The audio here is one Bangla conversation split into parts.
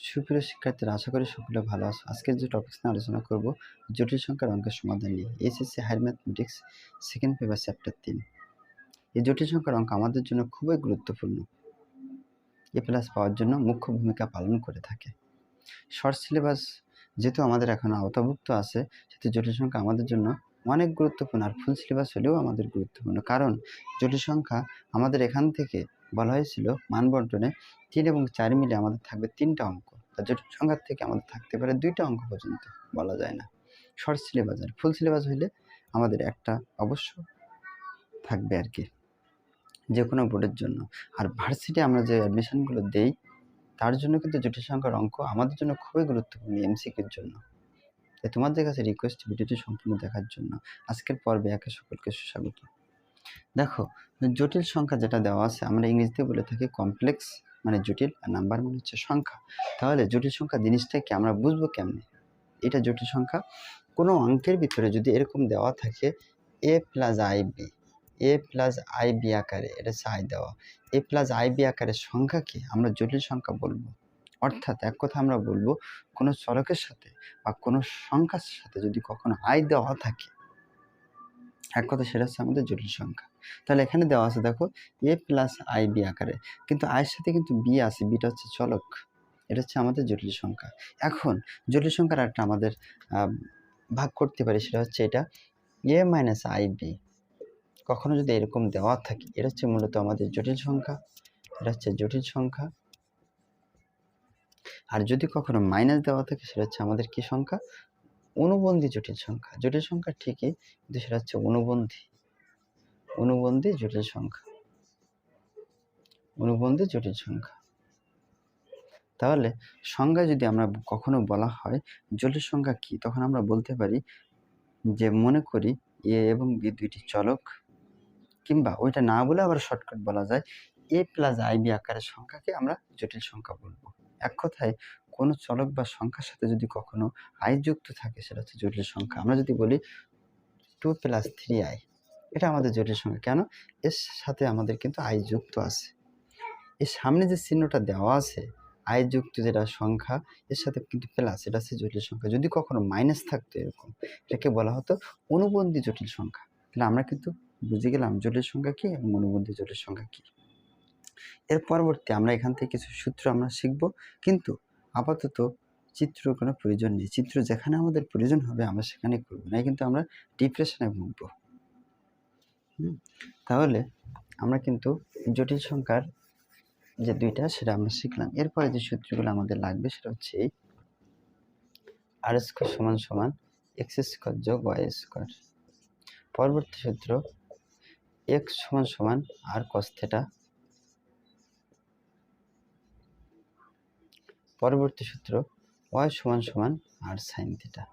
সুপ্রিয় শিক্ষার্থীরা, আশা করি সকলে ভালো আছো। আজকের যে টপিকস নিয়ে আলোচনা করব, জটিল সংখ্যার অঙ্কের সমাধান নিয়ে। HSC higher mathematics second paper chapter 3। এই জটিল সংখ্যার অঙ্ক আমাদের জন্য খুবই গুরুত্বপূর্ণ। এ প্লাস পাওয়ার জন্য মুখ্য ভূমিকা পালন করে থাকে। শর্ট সিলেবাস যেহেতু আমাদের এখন আওতাভুক্ত আছে, সেহেতু জটিল সংখ্যা আমাদের জন্য অনেক গুরুত্বপূর্ণ। আর ফুল সিলেবাস হলেও আমাদের গুরুত্বপূর্ণ, কারণ জটিল সংখ্যা আমাদের এখান থেকে বলা হয়েছিল মান বন্টনে 3 এবং 4 মিলে আমাদের থাকবে 3টা অঙ্ক। আর জটিল সংখ্যার থেকে আমাদের থাকতে পারে 2টা অঙ্ক পর্যন্ত, বলা যায় না। শর্ট সিলেবাস আর ফুল সিলেবাস হইলে আমাদের একটা অবশ্য থাকবে আর কি, যে কোনো বোর্ডের জন্য। আর ভার্সিটি আমরা যে অ্যাডমিশনগুলো দেই, তার জন্য কিন্তু জটিল সংখ্যার অঙ্ক আমাদের জন্য খুবই গুরুত্বপূর্ণ এমসিকিউর জন্য। তাই তোমাদের কাছে রিকোয়েস্ট ভিডিওটি সম্পূর্ণ দেখার জন্য। আজকের পর্বে একে সকলকে সুস্বাগত। দেখো, জটিল সংখ্যা যেটা দেওয়া আছে, আমরা ইংরেজিতে বলে থাকি কমপ্লেক্স মানে জটিল, আর নাম্বার মানে হচ্ছে সংখ্যা। তাহলে জটিল সংখ্যা জিনিসটাকে আমরা বুঝবো কেমনে? এটা জটিল সংখ্যা কোনো অঙ্কের ভিতরে যদি এরকম দেওয়া থাকে a plus I B, a plus I B আকারে, এটা সাই দেওয়া, a প্লাস আইবি আকারের সংখ্যাকে আমরা জটিল সংখ্যা বলবো। অর্থাৎ এক কথা আমরা বলবো, কোনো চলকের সাথে বা কোনো সংখ্যার সাথে যদি কখনো আই দেওয়া থাকে, এক কথা সেটা হচ্ছে আমাদের জটিল সংখ্যা। তাহলে এখানে দেওয়া আছে, দেখো, a প্লাস আইবি আকারে, কিন্তু আয়ের সাথে কিন্তু বি আছে, বিটা হচ্ছে চলক, এটা হচ্ছে আমাদের জটিল সংখ্যা। এখন জটিল সংখ্যার একটা আমাদের ভাগ করতে পারি, সেটা হচ্ছে এটা a মাইনাস আইবি। কখনো যদি এরকম দেওয়া থাকে, এটা হচ্ছে মূলত আমাদের জটিল সংখ্যা, এটা হচ্ছে জটিল সংখ্যা। আর যদি কখনো মাইনাস দেওয়া থাকে, সেটা হচ্ছে আমাদের কি সংখ্যা? অনুবন্ধী জটিল সংখ্যা। জটিল সংখ্যা ঠিকই, কিন্তু সেটা হচ্ছে অনুবন্ধী জটিল সংখ্যা, অনুবন্ধী জটিল সংখ্যা। তাহলে সংজ্ঞায় যদি আমরা কখনো বলা হয় জটিল সংখ্যা কি, তখন আমরা বলতে পারি যে, মনে করি এ এবং বি দুইটি চলক, কিংবা ওইটা না বলে আবার শর্টকাট বলা যায় a প্লাস আইবি আকারের সংখ্যাকে আমরা জটিল সংখ্যা বলবো। এক কথায় কোনো চলক বা সংখ্যার সাথে যদি কখনো আই যুক্ত থাকে, সেটা হচ্ছে জটিল সংখ্যা। আমরা যদি বলি 2 প্লাস 3i, এটা আমাদের জটিল সংখ্যা। কেন? এর সাথে আমাদের কিন্তু আই যুক্ত আছে। এর সামনে যে চিহ্নটা দেওয়া আছে, আই যুক্ত যেটা সংখ্যা, এর সাথে কিন্তু প্লাস, এটা হচ্ছে জটিল সংখ্যা। যদি কখনো মাইনাস থাকতো এরকম, এটাকে বলা হতো অনুবন্ধী জটিল সংখ্যা। তাহলে আমরা কিন্তু বুঝে গেলাম জটিল সংখ্যা কি এবং অনুবন্ধী জটিল সংখ্যা কি। এর পরবর্তী আমরা এখান থেকে কিছু সূত্র আমরা শিখব, কিন্তু আপাতত চিত্র কোনো প্রয়োজন নেই। চিত্র যেখানে আমাদের প্রয়োজন হবে আমরা সেখানে করব না, কিন্তু আমরা ডিপ্রেশনে ভুগব। তাহলে আমরা কিন্তু জটিল সংখ্যার যে দুইটা, সেটা আমরা শিখলাম। এরপরে যে সূত্রগুলো আমাদের লাগবে, সেটা হচ্ছে এই আর স্কোয়ার সমান সমান এক্স স্কোয়ার যোগ ওয়াই স্কোয়ার। পরবর্তী সূত্র এক্স সমান সমান আর কস থিটা। পরবর্তী সূত্র ওয়াই সমান সমান আর সাইন থিটা।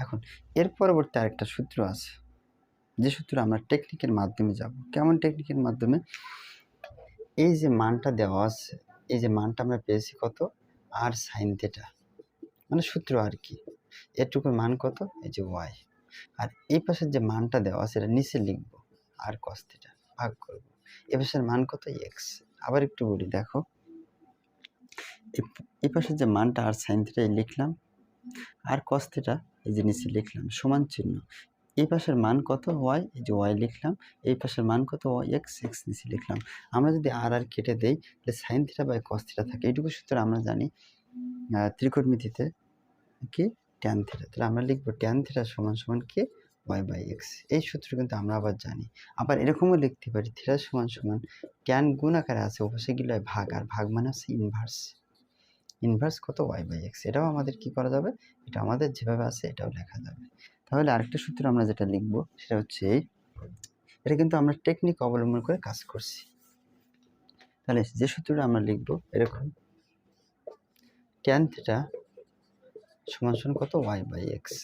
এখন এর পরবর্তী আরেকটা সূত্র আছে, যে সূত্র আমরা টেকনিকের মাধ্যমে যাব। কেমন টেকনিকের মাধ্যমে? এই যে মানটা দেওয়া আছে, এই যে মানটা আমরা পেয়েছি কত? আর সাইন থিটা, মানে সূত্র আর কি। এটুকুর মান কত? এই যে ওয়াই। আর এই পাশের যে মানটা দেওয়া আছে, এটা নিচে লিখব, আর কস থিটা ভাগ করব। এই পাশের মান কত? এক্স। আবার একটু বলি, দেখো, এই পাশের যে মানটা আর সাইন থিটা লিখলাম, আর কস থিটা এই যে নিচে লিখলাম, সমান চিহ্ন। এই পাশের মান কত? ওয়াই, এই যে ওয়াই লিখলাম। এই পাশের মান কত? এক্স, এক্স নিচে লিখলাম। আমরা যদি আর আর কেটে দেই, তাহলে sine theta by cos theta থাকে। এইটুকু সূত্র আমরা জানি ত্রিকোণমিতিতে কি? Tan theta. তাহলে আমরা লিখবো ট্যান থিটা সমান সমান কি? Y by X. এই সূত্র কিন্তু আমরা আবার জানি। আবার এরকমও লিখতে পারি, থিটা সমান সমান ট্যান গুণ আকারে আছে, ওপাশে গেলে ভাগ, আর ভাগ মানে হচ্ছে ইনভার্স। ইনভার্স কত? Y by X. এটাও আমাদের কি করা যাবে? এটা আমাদের যেভাবে আছে এটাও লেখা যাবে। তাহলে আরেকটা সূত্র আমরা যেটা লিখবো, সেটা হচ্ছে এই, এটা কিন্তু আমরা টেকনিক অবলম্বন করে কাজ করছি। তাহলে যে সূত্রটা আমরা লিখবো এরকম, ট্যান থিটা সমান সমান কত? Y by X.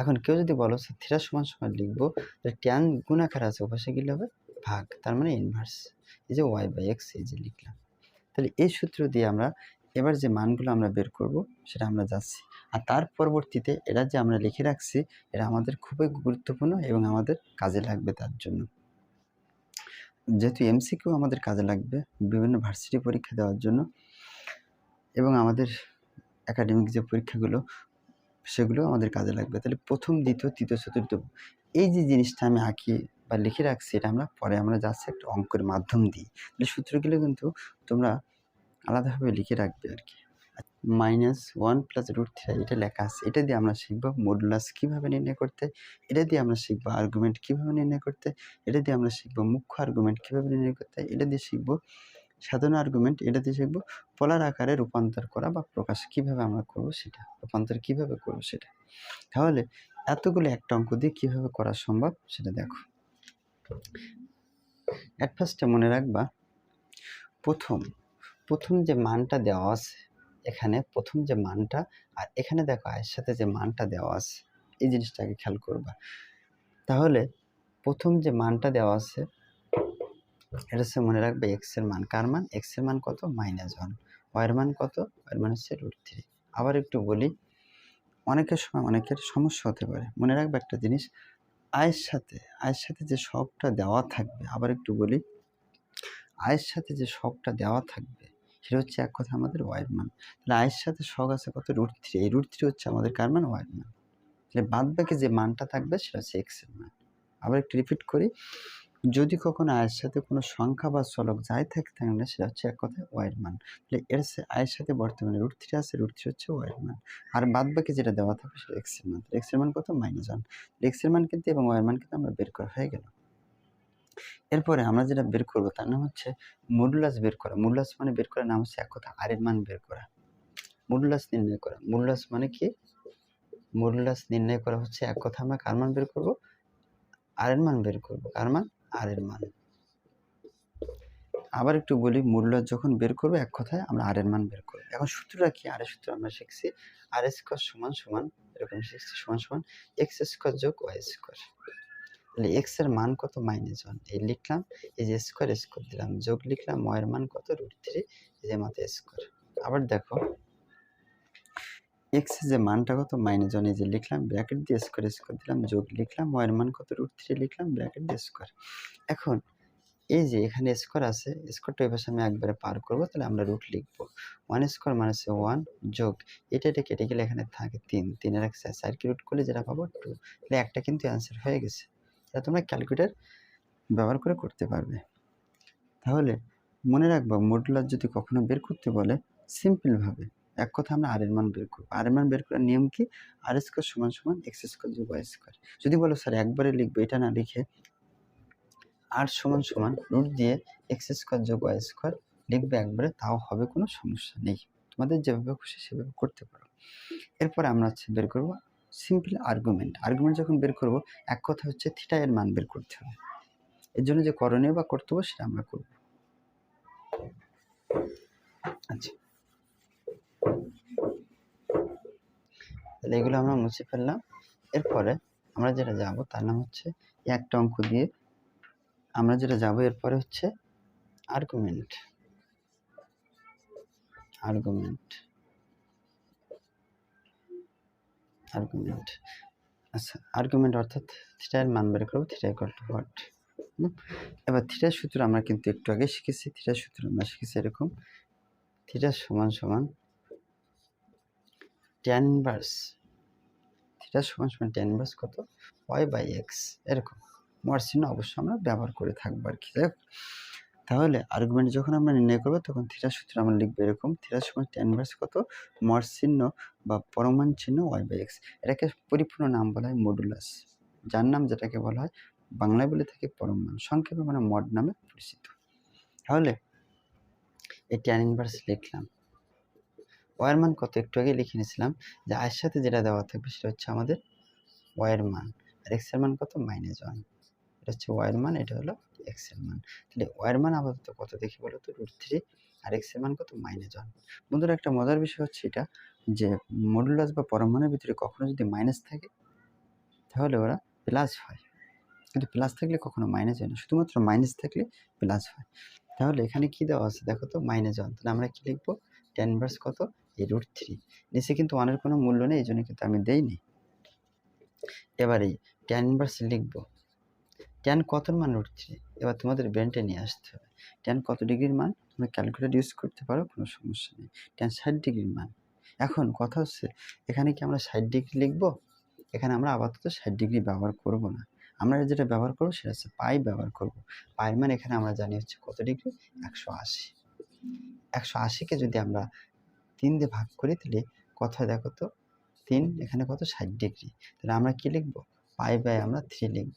এখন কেউ যদি বলো থিটা সমান সমান লিখবো, তাহলে ট্যান গুণ আকার আছে, ওপাশে গেলে হবে ভাগ, তার মানে ইনভার্স। এই যে ওয়াই বাই এক্স, এই যে লিখলাম। তাহলে এই সূত্র দিয়ে আমরা এবার যে মানগুলো আমরা বের করব, সেটা আমরা যাচ্ছি। আর তার পরবর্তীতে এটা যে আমরা লিখে রাখছি, এটা আমাদের খুবই গুরুত্বপূর্ণ এবং আমাদের কাজে লাগবে। তার জন্য, যেহেতু এমসিকিউ আমাদের কাজে লাগবে বিভিন্ন ভার্সিটি পরীক্ষা দেওয়ার জন্য, এবং আমাদের একাডেমিক যে পরীক্ষাগুলো সেগুলো আমাদের কাজে লাগবে। তাহলে প্রথম, দ্বিতীয়, তৃতীয়, চতুর্থ এই যে জিনিসটা আমি আঁকি বা লিখে রাখছি, এটা আমরা জাস্ট একটা অঙ্কের মাধ্যম দিই। তাহলে সূত্রগুলো কিন্তু তোমরা আলাদাভাবে লিখে রাখবে আর কি। -1 + √3 এটা লেখা আছে। এটা দিয়ে আমরা শিখব মডুলাস কীভাবে নির্ণয় করতে, এটা দিয়ে আমরা শিখব আর্গুমেন্ট কীভাবে নির্ণয় করতে, এটা দিয়ে আমরা শিখব মুখ্য আর্গুমেন্ট কীভাবে নির্ণয় করতে, এটা দিয়ে শিখব সাধারণ আর্গুমেন্ট, এটা দিয়ে শিখব পোলার আকারে রূপান্তর করা বা প্রকাশ কীভাবে আমরা করব সেটা, রূপান্তর কীভাবে করব সেটা। তাহলে এতগুলো একটা অঙ্ক দিয়ে কীভাবে করা সম্ভব সেটা দেখো। অ্যাট ফার্স্টে মনে রাখবা প্রথম যে মানটা দেওয়া আছে, এখানে প্রথম যে মানটা, আর এখানে দেখো আয়ের সাথে যে মানটা দেওয়া আছে, এই জিনিসটাকে খেয়াল করবা। তাহলে প্রথম যে মানটা দেওয়া আছে এটা হচ্ছে মনে রাখবে এক্স এর মান। কার মান? এক্স এর মান কত? -1। ওয়াই এর মান কত? ওয়াই এর মান হচ্ছে √3। আবার একটু বলি, অনেকের সময় অনেকের সমস্যা হতে পারে। মনে রাখবে একটা জিনিস, আয়ের সাথে যে সবটা দেওয়া থাকবে, আবার একটু বলি, আয়ের সাথে যে সবটা দেওয়া থাকবে সেটা হচ্ছে এক কথা আমাদের ওয়াই এর মান। তাহলে আয়ের সাথে সব আছে কত? √3। এই √3 হচ্ছে আমাদের কার মান? ওয়াই এর মান। তাহলে বাদ বাকি যে মানটা থাকবে সেটা হচ্ছে এক্স এর মান। আবার একটু রিপিট করি, যদি কখনো আয়ের সাথে কোনো সংখ্যা বা চলক যাই থাকে না সেটা হচ্ছে এক কথায় ওয়াই এর মান। তাহলে এর আয়ের সাথে বর্তমানে √3 আছে, √3 হচ্ছে ওয়াই এর মান। আর বাদ বাকি যেটা দেওয়া থাকবে সেটা এক্স এর মান। এক্স এর মান কত? -1। এক্স এর মান কিন্তু এবং ওয়াই এর মান কিন্তু আমরা বের করা হয়ে গেল। এরপরে আমরা যেটা বের করব তার নাম হচ্ছে মডুলাস বের করা। মডুলাস মানে বের করার নাম হচ্ছে এক কথা আর এর মান বের করা। মডুলাস নির্ণয় করা। মডুলাস মানে কি? মডুলাস নির্ণয় করা হচ্ছে এক কথা আমরা কার মান বের করব? আর এর মান বের করব। কার মান? আর এর মান। আবার একটু বলি, মডুলাস যখন বের করব এক কথায় আমরা আর এর মান বের করব। এখন সূত্রটা কি? আর এর সূত্র আমরা শিখছি আর স্কয়ার সমান সমান এরকম শিখছি সমান সমান এক্স স্কয়ার যোগ ওয়াই স্কয়ার। তাহলে এক্স এর মান কত? -1। এই লিখলাম, এই যে স্কয়ার দিলাম, যোগ লিখলাম ওয়াই এর মান কত? √3, এই যে মাত্র স্কয়ার। আবার দেখো এক্স এর যে মানটা কত? -1, এই যে লিখলাম, ব্র্যাকেট দিয়ে স্কয়ার দিলাম, যোগ লিখলাম, ওয়াই এর মান কত? √3 লিখলাম, ব্র্যাকেট দিয়ে স্কয়ার। এখন এই যে এখানে স্কয়ার আছে, স্কয়ারটা এই পাশে আমি একবারে পার করব, তাহলে আমরা রুট লিখব। 1 স্কয়ার মানে হচ্ছে 1 যোগ এটা কেটে গেলে এখানে থাকে 3, 3 এর 4 কে রুট করলে যেটা পাবো 2। তাহলে একটা কিন্তু অ্যান্সার হয়ে গেছে। এটা তোমরা ক্যালকুলেটর ব্যবহার করে করতে পারবে। তাহলে মনে রাখবা, মডুলাস যদি কখনো বের করতে বলে সিম্পল ভাবে এক কথা আমরা আর এর মান বের করব। আর এর মান বের করার নিয়ম কি? আর স্কয়ার সমান সমান এক্স স্কয়ার যোগ ওয়াই স্কয়ার। যদি বলো স্যার একবারে লিখবো, এটা না লিখে আর সমান সমান রুট দিয়ে এক্স স্কয়ার যোগ ওয়াই স্কয়ার লিখবে একবারে, তাও হবে, কোনো সমস্যা নেই। তোমাদের যেভাবে খুশি সেভাবে করতে পারো। এরপরে আমরা বের করব সিম্পল আর্গুমেন্ট। আর্গুমেন্ট যখন বের করব এক কথা হচ্ছে থিটা এর মান বের করতে হবে। এর জন্য যে করণীয় বা কর্তব্য সেটা আমরা করব। আচ্ছা, তাহলে এগুলো আমরা মুছে ফেললাম। এরপরে আমরা যেটা যাব তার নাম হচ্ছে একটা অঙ্ক দিয়ে আমরা যেটা যাব এরপরে হচ্ছে আর্গুমেন্ট। আচ্ছা, আর্গুমেন্ট অর্থাৎ থিটা এর মান বের করব। Theta equal to what? এবার থিটার সূত্র আমরা কিন্তু একটু আগে শিখেছি। থিটার সূত্র আমরা শিখেছি এরকম, থিটা সমান সমান tan ইনভার্স, থিটা সমান সমান tan ইনভার্স কত? y/x। এরকম মর চিহ্ন অবশ্যই আমরা ব্যবহার করে থাকবো আর কি। তাহলে আর্গুমেন্ট যখন আমরা নির্ণয় করবো তখন থিটার সূত্র আমরা লিখবো এরকম, থিটা সমান tan ইনভার্স কত? মর চিহ্ন বা পরমাণ চিহ্ন y/x। এটাকে পরিপূর্ণ নাম বলা হয় মডুলাস, যার নাম যেটাকে বলা হয় বাংলায় বলে থাকে পরমাণ, সংক্ষেপে মানে মড নামে পরিচিত। তাহলে এই tan ইনভার্স লিখলাম। ওয়াই এর মান কত? একটু আগে লিখে নিয়েছিলাম যে আয়ের সাথে যেটা দেওয়া থাকবে সেটা হচ্ছে আমাদের ওয়াই এর মান, আর এক্স এর মান কত? -1। এটা হচ্ছে ওয়াই এর মান, এটা হলো এক্স এর মান। তাহলে ওয়াই এর মান আপাতত কত দেখি বলো তো? √3, আর এক্স এর মান কত? -1। বন্ধুরা, একটা মজার বিষয় হচ্ছে এটা যে মডুলাস বা পরমাণুর ভিতরে কখনো যদি মাইনাস থাকে তাহলে ওরা প্লাস হয়, কিন্তু প্লাস থাকলে কখনো মাইনাস হয় না, শুধুমাত্র মাইনাস থাকলে প্লাস হয়। তাহলে এখানে কি দেওয়া আছে দেখো তো? -1। তাহলে আমরা কি লিখবো? tan ইনভার্স কত? এই √3। নিচে কিন্তু 1 এর কোনো মূল্য নেই, এই জন্য কিন্তু আমি দেইনি। এবার এই tan ইনভার্স লিখবো। tan কতর মান? √3। এবার তোমাদের ব্রেনটা নিয়ে আসতে হবে, tan কত ডিগ্রির মান? তোমরা ক্যালকুলেটর ইউজ করতে পারো, কোনো সমস্যা নেই। tan 60 ডিগ্রির মান। এখন কথা হচ্ছে এখানে কি আমরা 60 ডিগ্রি লিখব? এখানে আমরা আপাতত 60 ডিগ্রি ব্যবহার করব না। আমরা যেটা ব্যবহার করব সেটা হচ্ছে পাই ব্যবহার করব। পাইয়ের মান এখানে আমরা জানি হচ্ছে কত ডিগ্রি? 180। 180কে যদি আমরা 3 দিয়ে ভাগ করি তাহলে কত হয় দেখো তো? 3 এখানে কত? 60 ডিগ্রি। তাহলে আমরা কি লিখব? পাই বাই আমরা 3 লিখব।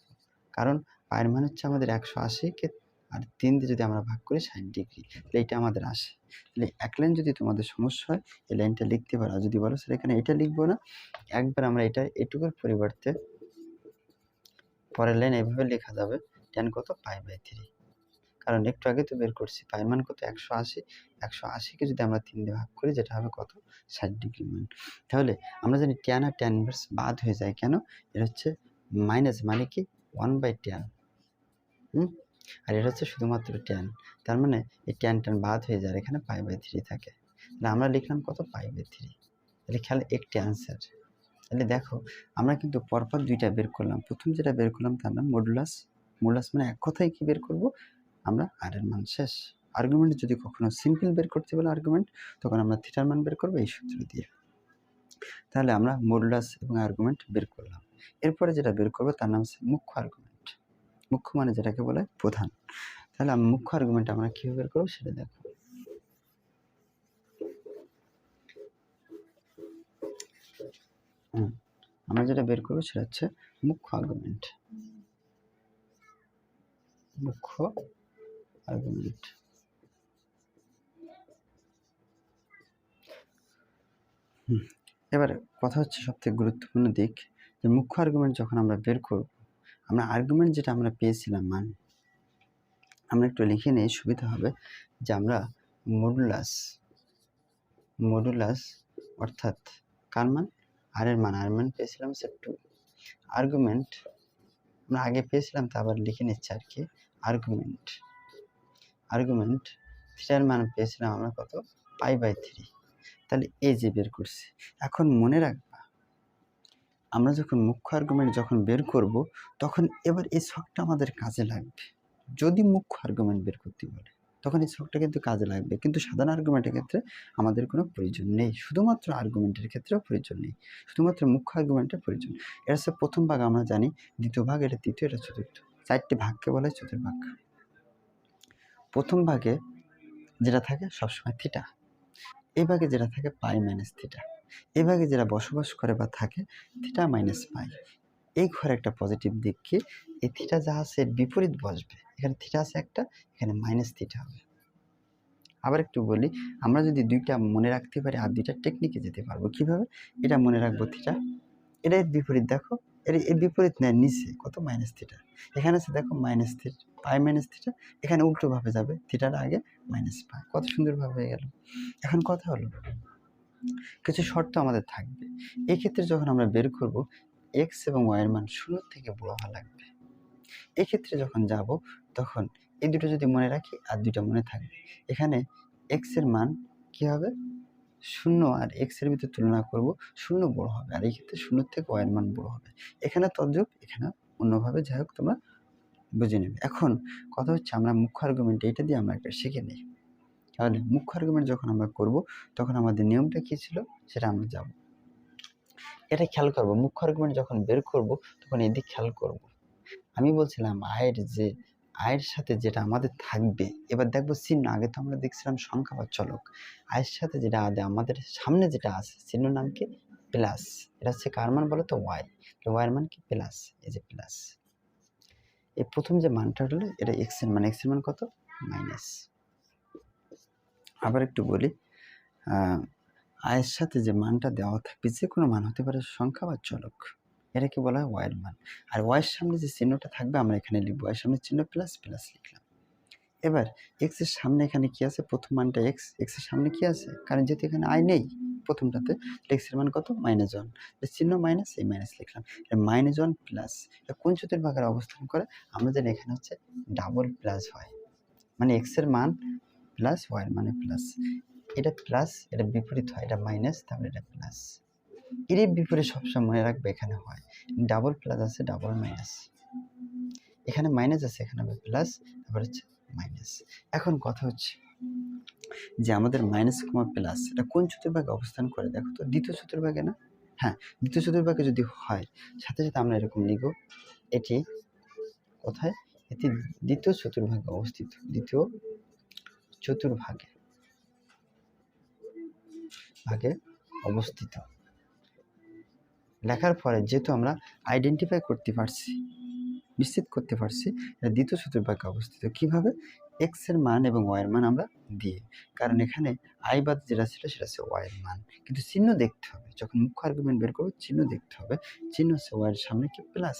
কারণ পাইয়ের মান হচ্ছে আমাদের 180কে আর 3 দিয়ে যদি আমরা ভাগ করি 60 ডিগ্রি, তাহলে এটা আমাদের আসে। তাহলে এক লাইন যদি তোমাদের সমস্যা হয় এই লাইনটা লিখতে পারো। আর যদি বলো স্যার এখানে এটা লিখবো না, একবার আমরা এটা এটুকুর পরিবর্তে পরের লাইন এভাবে লেখা যাবে, tan কত? Pi by 3। কারণ একটু আগে তো বের করছি পাইয়ের মান কত? 180। 180কে যদি আমরা 3 দিয়ে ভাগ করি যেটা হবে কত? 60 ডিগ্রি মান। তাহলে আমরা জানি tan আর tan ইনভার্স বাদ হয়ে যায় কেন? এটা হচ্ছে মাইনাস, মানে কি 1/tan। আর এটা হচ্ছে শুধুমাত্র tan। তার মানে এই tan বাদ হয়ে যায়, এখানে পাই বাই 3 থাকে। তাহলে আমরা লিখলাম কত? Pi by 3। তাহলে খেয়াল একটি অ্যান্সার। তাহলে দেখো আমরা কিন্তু পরপর দুইটা বের করলাম। প্রথম যেটা বের করলাম তার নাম মডুলাস। মডুলাস মানে এক কথায় কি বের করব? আমরা আর এর মান শেষ। আর্গুমেন্ট যদি কখনো সিম্পল বের করতে বলে আর্গুমেন্ট, তখন আমরা থিটার মান বের করবো এই সূত্র দিয়ে। তাহলে আমরা মডুলাস এবং আর্গুমেন্ট বের করলাম। এরপরে যেটা বের করবো তার নাম হচ্ছে মুখ্য আর্গুমেন্ট। মুখ্য মানে যেটাকে বলে প্রধান। তাহলে মুখ্য আর্গুমেন্ট আমরা কিভাবে বের করবো সেটা দেখো। আমরা যেটা বের করবো সেটা হচ্ছে মুখ্য আর্গুমেন্ট। মুখ্য আর্গুমেন্ট। এবার কথা হচ্ছে সবথেকে গুরুত্বপূর্ণ দিক যে মুখ্য আর্গুমেন্ট যখন আমরা বের করব, আমরা আর্গুমেন্ট যেটা আমরা পেয়েছিলাম মান, আমরা একটু লিখে নিই সুবিধা হবে যে আমরা মডুলাস অর্থাৎ কার মান? আর এর মান পেয়েছিলাম হচ্ছে 2। আর্গুমেন্ট আমরা আগে পেয়েছিলাম তা আবার লিখে নিচ্ছি আর কি। আর্গুমেন্ট থিটার মান পেয়েছিলাম আমরা কত? Pi by 3। তাহলে এই যে বের করছি। এখন মনে রাখবা আমরা যখন মুখ্য আর্গুমেন্ট যখন বের করব তখন এবার এই ছকটা আমাদের কাজে লাগবে। যদি মুখ্য আর্গুমেন্ট বের করতে বলে তখন এই ছকটা কিন্তু কাজে লাগবে, কিন্তু সাধারণ আর্গুমেন্টের ক্ষেত্রে আমাদের কোনো প্রয়োজন নেই। শুধুমাত্র আর্গুমেন্টের ক্ষেত্রেও প্রয়োজন নেই, শুধুমাত্র মুখ্য আর্গুমেন্টের প্রয়োজন। এটা হচ্ছে প্রথম ভাগ আমরা জানি, দ্বিতীয় ভাগ এটা তৃতীয়, এটা চতুর্থ। 4টি ভাগকে বলা হয় চতুর্ভাগ। প্রথম ভাগে যেটা থাকে সবসময় থিটা, এই ভাগে যেটা থাকে পাই মাইনাস থিটা, এই ভাগে যেটা বসবাস করে বা থাকে থিটা মাইনাস পাই। এই ঘরে একটা পজিটিভ দিক কি, এই থিটা যা আছে এর বিপরীত বসবে। এখানে থিটা আছে একটা, এখানে মাইনাস থিটা হবে। আবার একটু বলি, আমরা যদি দুইটা মনে রাখতে পারি আর দুইটা টেকনিকে যেতে পারবো। কিভাবে? এটা মনে রাখবো থিটা, এটা এর বিপরীত দেখো, এর বিপরীত নেয় নিচে কত? Minus theta. এখানে আছে দেখো মাইনাস থিটা, পাই মাইনাস থিটা, এখানে উল্টোভাবে যাবে, থিটার আগে মাইনাস পাই। কত সুন্দরভাবে হয়ে গেল। এখন কথা হলো কিছু শর্ত আমাদের থাকবে। এই ক্ষেত্রে যখন আমরা বের করব এক্স এবং ওয়াই এর মান 0 থেকে বড় হওয়া লাগবে। এক্ষেত্রে যখন যাব তখন এই দুটো যদি মনে রাখি আর দুটো মনে থাকবে। এখানে এক্স এর মান কি হবে? 0, আর এক্স এর ভিতরে তুলনা করব 0 বড় হবে, আর এই ক্ষেত্রে 0 থেকে ওয়াই এর মান বড় হবে। এখানে তদ্রূপ, এখানে অন্যভাবে, যাই হোক তোমরা বুঝে নেবে। এখন কথা হচ্ছে আমরা মুখ্য আর্গুমেন্ট এইটা দিয়ে আমরা একটা শিখে নিই। তাহলে মুখ্য আর্গুমেন্ট যখন আমরা করব তখন আমাদের নিয়মটা কি ছিল সেটা আমরা যাব। এটা খেয়াল করব, মুখ্য আর্গুমেন্ট যখন বের করব তখন এদিক খেয়াল করব। আমি বলছিলাম আয়ের সাথে যেটা আমাদের থাকবে, এবার দেখবো চিহ্ন। আগে তো আমরা দেখছিলাম সংখ্যা বা চলক। আয়ের সাথে যেটা আমাদের সামনে যেটা আছে চিহ্ন নাম কি? প্লাস। এটা হচ্ছে কার মান বলো তো? ওয়াই। ওয়াইয়ের মান কি? প্লাস। এই যে প্লাস, এই প্রথম যে মানটা হলো এটা এক্স এর মান। এক্স এর মান কত? মাইনাস। আবার একটু বলি, আয়ের সাথে যে মানটা দেওয়া থাকবে, যে কোনো মান হতে পারে সংখ্যা বা চলক, এটাকে বলা হয় ওয়াইয়ের মান। আর ওয়াইয়ের সামনে যে চিহ্নটা থাকবে আমরা এখানে লিখবো, ওয়াইয়ের সামনে চিহ্ন প্লাস, প্লাস লিখলাম। এবার এক্স এর সামনে এখানে কি আছে? প্রথম মানটা এক্স, এক্স এর সামনে কি আছে? কারণ যেহেতু এখানে আই নেই প্রথমটাতে, এক্স এর মান কত? -1, চিহ্ন মাইনাস, এই মাইনাস লিখলাম। -1 প্লাস, এটা কোন চতুর্ভাগের অবস্থান করে? আমরা জানি এখানে হচ্ছে ডাবল প্লাস হয়, মানে এক্স এর মান প্লাস ওয়াইয়ের মানে প্লাস। এটা প্লাস, এটা বিপরীত হয়, এটা মাইনাস, তারপরে এটা প্লাস। এর বিপরীত সবসময় মনে রাখবে এখানে হয়। ডাবল প্লাস আছে, ডাবল মাইনাস, এখানে মাইনাস আছে, এখানে হবে প্লাস, তারপর হচ্ছে মাইনাস। এখন কথা হচ্ছে যে আমাদের মাইনাস কমা প্লাস এটা কোন চতুর্ভাগে অবস্থান করে দেখো তো, দ্বিতীয় চতুর্ভাগে না? হ্যাঁ, দ্বিতীয় চতুর্ভাগে যদি হয় সাথে সাথে আমরা এরকম লিখব, এটি কোথায়? এটি দ্বিতীয় চতুর্ভাগে অবস্থিত, দ্বিতীয় চতুর্ভাগে অবস্থিত। লেখার পরে যেহেতু আমরা আইডেন্টিফাই করতে পারছি, নিশ্চিত করতে পারছি এটা দ্বিতীয় চতুর্ভাগে অবস্থিত। কিভাবে? এক্স এর মান এবং ওয়াই এর মান আমরা দিয়ে, কারণ এখানে আই বাদ যেটা ছিল সেটা হচ্ছে ওয়াই এর মান, কিন্তু চিহ্ন দেখতে হবে। যখন মুখ্য আর্গুমেন্ট বের করবো চিহ্ন দেখতে হবে, চিহ্ন হচ্ছে ওয়াই এর সামনে কি প্লাস,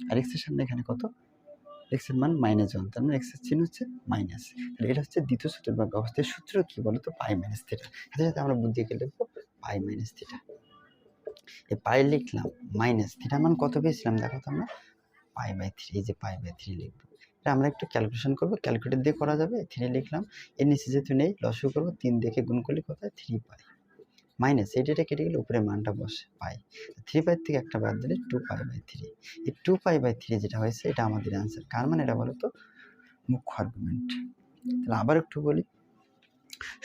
আর এক্স এর সামনে এখানে কত? এক্স এর মান -1, তার মানে এক্স এর চিহ্ন হচ্ছে মাইনাস। তাহলে এটা হচ্ছে দ্বিতীয় চতুর্ভাগ অবস্থায়। সূত্র কি বলতো? পাই মাইনাস থিটা। সাথে সাথে আমরা বুদ্ধি কে লিখবো পাই মাইনাস থিটা। এই পাই লিখলাম, মাইনাস থিটা মান কত পেয়েছিলাম দেখো তো আমরা? π/3। এই যে π/3 লিখবো। এটা আমরা একটু ক্যালকুলেশন করবো, ক্যালকুলেটর দিয়ে করা যাবে। 3 লিখলাম, এর নিচে যেহেতু নেই লসও করবো, 3 দেখে গুণ করলে কত হয়? 3 পাই। মাইনাস এটা কেটে গেলে উপরে মানটা বসে পাই। 3 পাই থেকে একটা বাদ দিলে 2π/3। এই 2π/3 যেটা হয়েছে এটা আমাদের অ্যান্সার। কার মান এটা বলো তো? মুখ্য আর্গুমেন্ট। তাহলে আবার একটু বলি,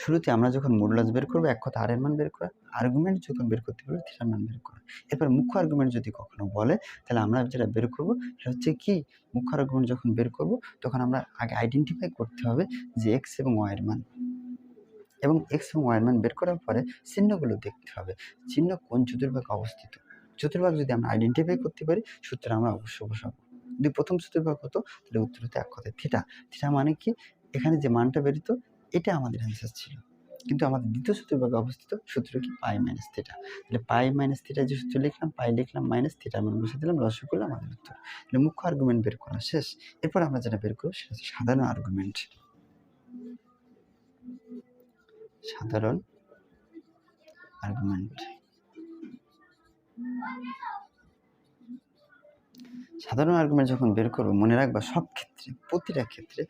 শুরুতে আমরা যখন মডুলাস বের করবো এক কথা আর এর মান বের করা, আর্গুমেন্ট যখন বের করতে বলবো থিটার মান বের করা। এরপর মুখ্য আর্গুমেন্ট যদি কখনো বলে তাহলে আমরা যেটা বের করবো সেটা হচ্ছে কি, মুখ্য আর্গুমেন্ট যখন বের করব তখন আমরা আগে আইডেন্টিফাই করতে হবে যে এক্স এবং ওয়াই এর মান, এবং এক্স এবং ওয়াই এর মান বের করার পরে চিহ্নগুলো দেখতে হবে, চিহ্ন কোন চতুর্ভাগে অবস্থিত। চতুর্ভাগ যদি আমরা আইডেন্টিফাই করতে পারি সূত্র আমরা অবশ্যই বসাবো। যদি প্রথম চতুর্ভাগ হতো তাহলে উত্তর হতো এক কথায় থিটা। থিটা মানে কি, এখানে যে মানটা বেরিত এটা আমাদের অ্যান্সার ছিল, কিন্তু আমাদের দ্বিতীয় চতুর্ভাগে অবস্থিত সূত্র কি পাই মাইনাস থিটা। তাহলে পাই মাইনাস থিটা যে সূত্র লিখলাম, পাই লিখলাম মাইনাস থিটার মান বসে দিলাম, লসও করলাম, আমাদের উত্তর। তাহলে মুখ্য আর্গুমেন্ট বের করা শেষ। এরপর আমরা যেটা বের করবো সেটা হচ্ছে সাধারণ আর্গুমেন্ট। সাধারণ আর্গুমেন্ট, সাধারণ আর্গুমেন্ট যখন বের করবো মনে রাখবা সব ক্ষেত্রে, প্রতিটা ক্ষেত্রে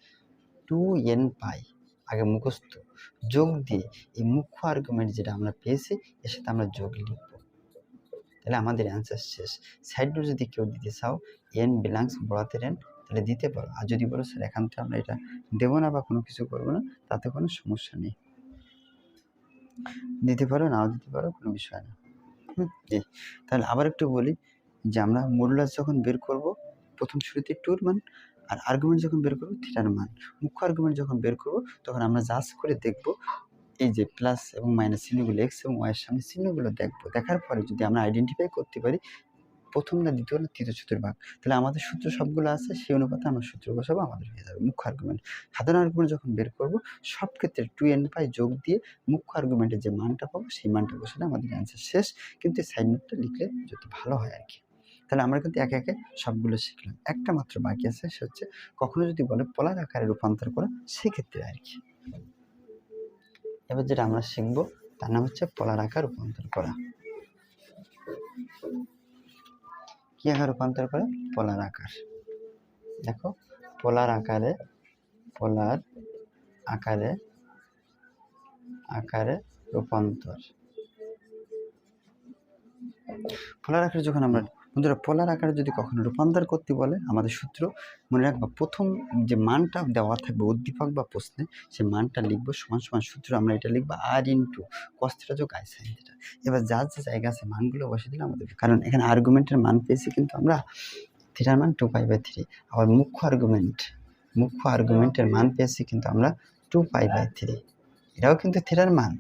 2n পাই আগে মুখস্থ, যোগ দিয়ে এই মুখ্য আর্গুমেন্ট যেটা আমরা পেয়েছি এর সাথে আমরা যোগ লিখব, তাহলে আমাদের অ্যান্সার শেষ। সাইড নোট যদি কেউ দিতে চাও n বিলংস বড়াতে n তাহলে দিতে পারো, আর যদি বলো স্যার এখান থেকে আমরা এটা দেবো না বা কোনো কিছু করবো না তাতে কোনো সমস্যা নেই, দিতে পারো নাও দিতে পারো, কোনো বিষয় না। জি, তাহলে আবার একটু বলি যে আমরা মডুলাস যখন বের করব প্রথম শুরুতে টুর মান, আর আর্গুমেন্ট যখন বের করবো থিটার মান। মুখ্য আর্গুমেন্ট যখন বের করবো তখন আমরা জাস্ট করে দেখব এই যে প্লাস এবং মাইনাস চিহ্নগুলো, এক্স এবং ওয়াই এর সামনে চিহ্নগুলো দেখবো, দেখার পরে যদি আমরা আইডেন্টিফাই করতে পারি প্রথম না দ্বিতীয় না তৃতীয় চতুর্ভাগ, তাহলে আমাদের সূত্র সবগুলো আছে সেই অনুপাতে আমরা সূত্র বসাবো, আমাদের হয়ে যাবে মুখ্য আর্গুমেন্ট। সাধারণ আর্গুমেন্ট যখন বের করবো সব ক্ষেত্রে 2n পাই যোগ দিয়ে মুখ্য আর্গুমেন্টের যে মানটা পাবো সেই মানটা বসালে আমাদের অ্যান্সার শেষ, কিন্তু সাইড নোটটা লিখলে যদি ভালো হয় আর কি। তাহলে আমরা কিন্তু একে একে সবগুলো শিখলাম, একটা মাত্র বাকি আছে, সে হচ্ছে কখনো যদি বলে পোলার আকারে রূপান্তর করা, সেক্ষেত্রে আর কি। এবার যেটা আমরা শিখবো তার নাম হচ্ছে পোলার আকার রূপান্তর করা। কি আকার রূপান্তর করে? পোলার আকার। দেখো পোলার আকারে, পোলার আকারে রূপান্তর। পোলার আকারে যখন আমরা বন্ধুরা পোলার আকারে যদি কখনো রূপান্তর করতে বলে আমাদের সূত্র মনে রাখবা, প্রথম যে মানটা দেওয়া থাকবে উদ্দীপক বা প্রশ্নে সে মানটা লিখবো সমান সমান সূত্র আমরা এটা লিখবো আর ইন্টু কস থিটা যোগ আই সাইন থিটা। এবার যার যে জায়গা আছে মানগুলো বসে দিলে আমাদের, কারণ এখানে আর্গুমেন্টের মান পেয়েছি কিন্তু আমরা থিটার মান 2π/3, আবার মুখ্য আর্গুমেন্টের মান পেয়েছি কিন্তু আমরা 2π/3, এটাও কিন্তু থিটার মান,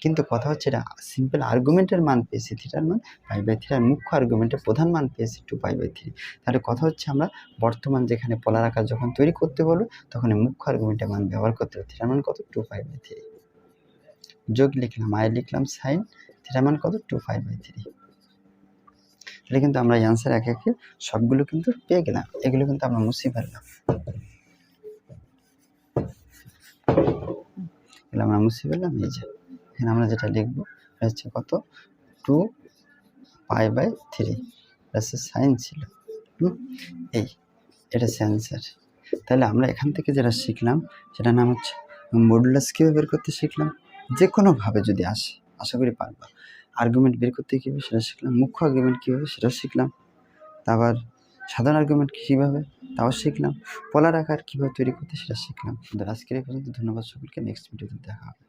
কিন্তু কথা হচ্ছে এটা সিম্পল আর্গুমেন্টের মান পেয়েছি থিটার মান π/3, আর মুখ্য আর্গুমেন্টের প্রধান মান পেয়েছি 2π/3। তাহলে কথা হচ্ছে আমরা বর্তমান যেখানে পোলার আকার যখন তৈরি করতে বলবো তখন মুখ্য আর্গুমেন্টের মান ব্যবহার করতে হবে, থিটার মান কত? 2π/3, যোগ লিখলাম আই লিখলাম সাইন, থিটার মান কত? 2π/3। তাহলে কিন্তু আমরা অ্যান্সার একে একে সবগুলো কিন্তু পেয়ে গেলাম, এগুলো কিন্তু আমরা মুছে ফেললাম, আমরা মুছে ফেললাম। এই যে এখানে আমরা যেটা লিখবো হচ্ছে কত? 2π/3 সাইন ছিল, এই এটা হচ্ছে অ্যান্সার। তাহলে আমরা এখান থেকে যেটা শিখলাম সেটার নাম হচ্ছে মডুলাস কীভাবে বের করতে শিখলাম, যে কোনোভাবে যদি আসে আশা করি পারবা। আর্গুমেন্ট বের করতে কীভাবে সেটা শিখলাম, মুখ্য আর্গুমেন্ট কীভাবে সেটাও শিখলাম, তারপর সাধারণ আর্গুমেন্ট কীভাবে, তাও শিখলাম। পোলার আকার কীভাবে তৈরি করতে সেটা শিখলাম। আমাদের আজকের এই পর্যন্ত। ধন্যবাদ সকলকে। নেক্সট ভিডিওতে দেখা হবে।